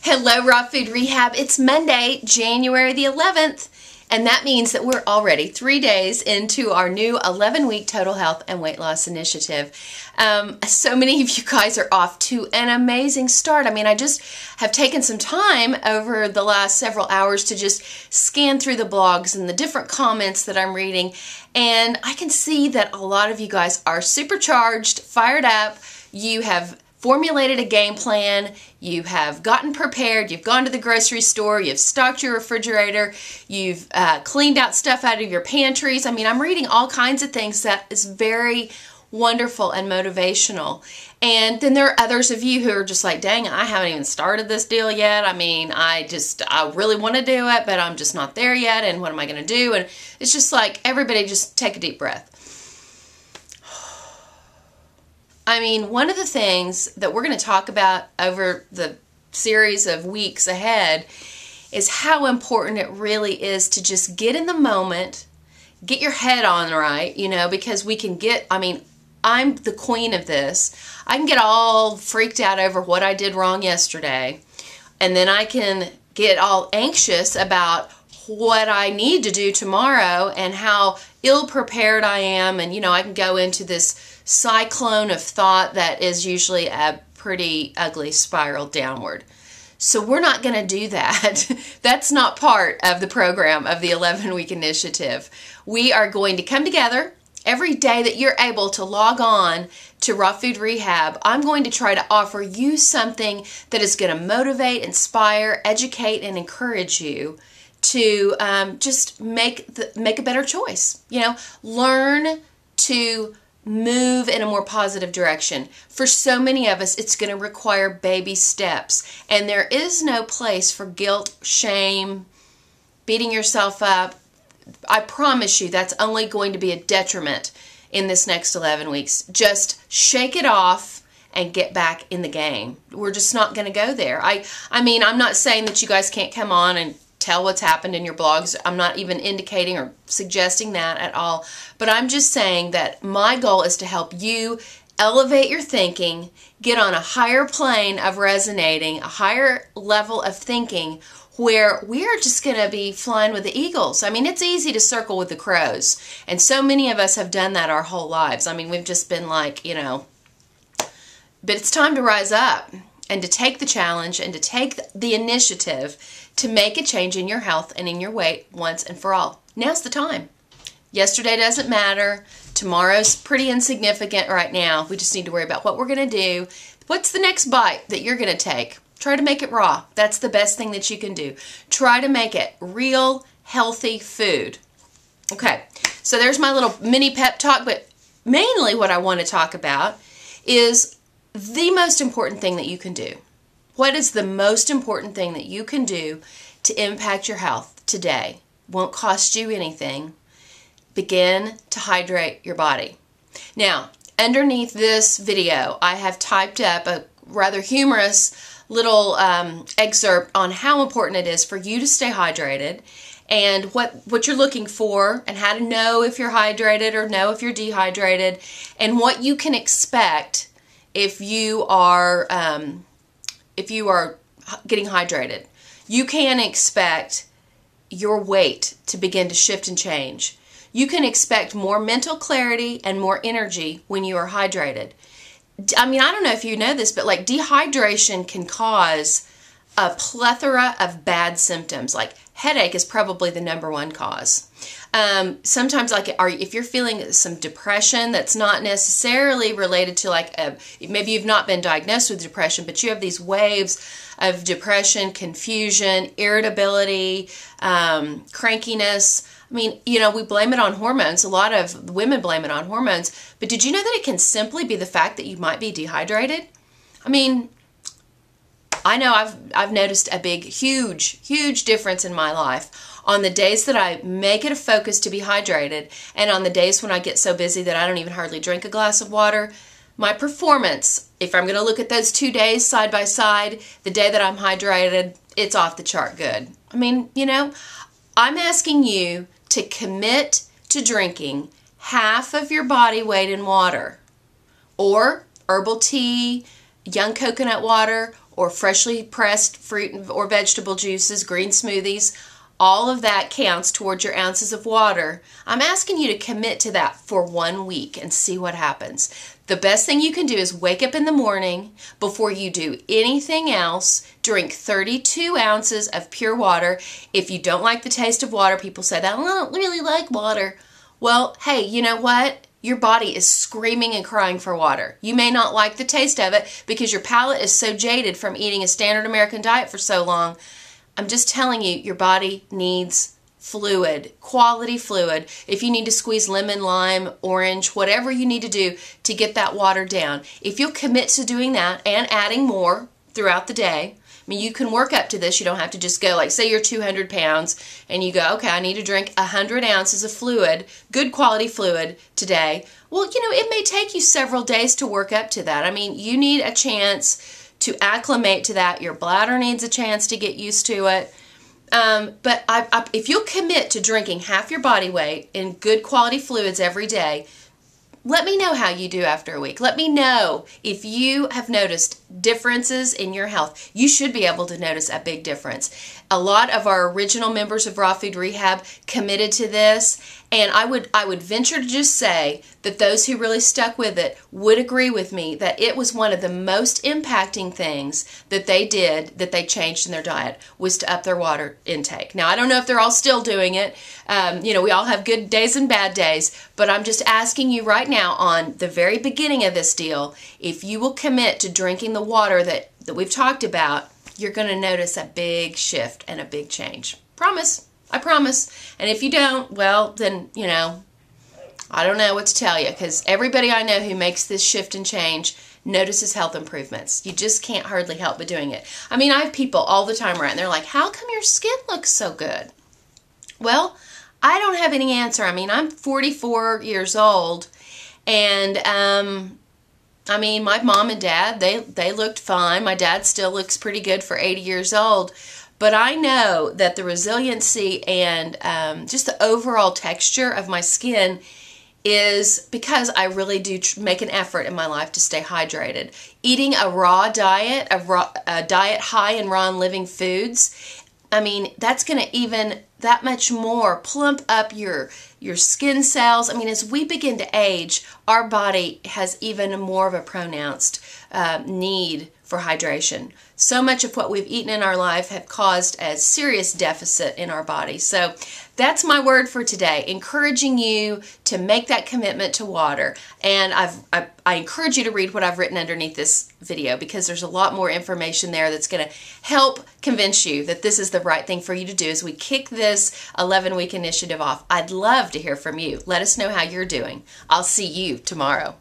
Hello, Raw Food Rehab. It's Monday, January the 11th, and that means that we're already 3 days into our new 11-week total health and weight loss initiative. So many of you guys are off to an amazing start. I mean, I just have taken some time over the last several hours to just scan through the blogs and the different comments that I'm reading, and I can see that a lot of you guys are supercharged, fired up. You have formulated a game plan, you have gotten prepared, you've gone to the grocery store, you've stocked your refrigerator, you've cleaned out stuff out of your pantries. I mean, I'm reading all kinds of things that is very wonderful and motivational. And then there are others of you who are just like, dang, I haven't even started this deal yet. I mean, I really want to do it, but I'm just not there yet, and what am I going to do? And it's just like, everybody just take a deep breath. I mean, one of the things that we're going to talk about over the series of weeks ahead is how important it really is to just get in the moment, get your head on right, you know, because we can get, I mean, I'm the queen of this. I can get all freaked out over what I did wrong yesterday, and then I can get all anxious about what I need to do tomorrow and how ill-prepared I am, and, you know, I can go into this cyclone of thought that is usually a pretty ugly spiral downward. So we're not going to do that. That's not part of the program of the 11-week initiative. We are going to come together every day that you're able to log on to Raw Food Rehab. I'm going to try to offer you something that is going to motivate, inspire, educate, and encourage you to just make a better choice. You know, learn to move in a more positive direction. For so many of us, it's going to require baby steps, and there is no place for guilt, shame, beating yourself up. I promise you that's only going to be a detriment in this next 11 weeks. Just shake it off and get back in the game. We're just not going to go there. I mean, I'm not saying that you guys can't come on and tell what's happened in your blogs. I'm not even indicating or suggesting that at all. But I'm just saying that my goal is to help you elevate your thinking, get on a higher plane of resonating, a higher level of thinking where we are just going to be flying with the eagles. I mean, it's easy to circle with the crows. And so many of us have done that our whole lives. I mean, we've just been like, you know, but it's time to rise up and to take the challenge and to take the initiative to make a change in your health and in your weight once and for all. Now's the time. Yesterday doesn't matter. Tomorrow's pretty insignificant right now. We just need to worry about what we're going to do. What's the next bite that you're going to take? Try to make it raw. That's the best thing that you can do. Try to make it real, healthy food. Okay, so there's my little mini pep talk, but mainly what I want to talk about is the most important thing that you can do. What is the most important thing that you can do to impact your health today? Won't cost you anything. Begin to hydrate your body. Now, underneath this video, I have typed up a rather humorous little excerpt on how important it is for you to stay hydrated and what you're looking for and how to know if you're hydrated or know if you're dehydrated and what you can expect if you are getting hydrated. You can expect your weight to begin to shift and change. You can expect more mental clarity and more energy when you are hydrated. I mean, I don't know if you know this, but like dehydration can cause a plethora of bad symptoms. Like headache is probably the #1 cause. Sometimes, like, if you're feeling some depression that's not necessarily related to like maybe you've not been diagnosed with depression, but you have these waves of depression, confusion, irritability, crankiness. I mean, you know, we blame it on hormones. A lot of women blame it on hormones. But did you know that it can simply be the fact that you might be dehydrated? I mean, I know I've noticed a big, huge difference in my life on the days that I make it a focus to be hydrated, and on the days when I get so busy that I don't even hardly drink a glass of water. My performance, if I'm going to look at those 2 days side by side, the day that I'm hydrated, it's off the chart good. I mean, you know, I'm asking you to commit to drinking half of your body weight in water, or herbal tea, young coconut water or freshly pressed fruit or vegetable juices, green smoothies, all of that counts towards your ounces of water. I'm asking you to commit to that for 1 week and see what happens. The best thing you can do is wake up in the morning before you do anything else, drink 32 ounces of pure water. If you don't like the taste of water, people say, I don't really like water. Well, hey, you know what? Your body is screaming and crying for water. You may not like the taste of it because your palate is so jaded from eating a standard American diet for so long. I'm just telling you, your body needs fluid, quality fluid. If you need to squeeze lemon, lime, orange, whatever you need to do to get that water down. If you'll commit to doing that and adding more throughout the day, I mean, you can work up to this. You don't have to just go, like, say you're 200 pounds and you go, okay, I need to drink 100 ounces of fluid, good quality fluid today. Well, you know, it may take you several days to work up to that. I mean, you need a chance to acclimate to that. Your bladder needs a chance to get used to it. But if you'll commit to drinking half your body weight in good quality fluids every day, let me know how you do after a week. Let me know if you have noticed differences in your health. You should be able to notice a big difference. A lot of our original members of Raw Food Rehab committed to this, and I would venture to just say that those who really stuck with it would agree with me that it was one of the most impacting things that they did, that they changed in their diet, was to up their water intake. Now, I don't know if they're all still doing it. You know, we all have good days and bad days, but I'm just asking you right now on the very beginning of this deal, if you will commit to drinking the water that we've talked about, you're going to notice a big shift and a big change. Promise. I promise. And if you don't, well, then, you know, I don't know what to tell you, because everybody I know who makes this shift and change notices health improvements. You just can't hardly help but doing it. I mean, I have people all the time around, and they're like, how come your skin looks so good? Well, I don't have any answer. I mean, I'm 44 years old, and I mean, my mom and dad, they looked fine. My dad still looks pretty good for 80 years old. But I know that the resiliency and just the overall texture of my skin is because I really do make an effort in my life to stay hydrated. Eating a raw diet, a diet high in raw and living foods, I mean, that's going to even that much more plump up your skin cells. I mean, as we begin to age, our body has even more of a pronounced need for hydration. So much of what we've eaten in our life have caused a serious deficit in our body. So that's my word for today, encouraging you to make that commitment to water. And I encourage you to read what I've written underneath this video, because there's a lot more information there that's going to help convince you that this is the right thing for you to do as we kick this 11-week initiative off. I'd love to hear from you. Let us know how you're doing. I'll see you tomorrow.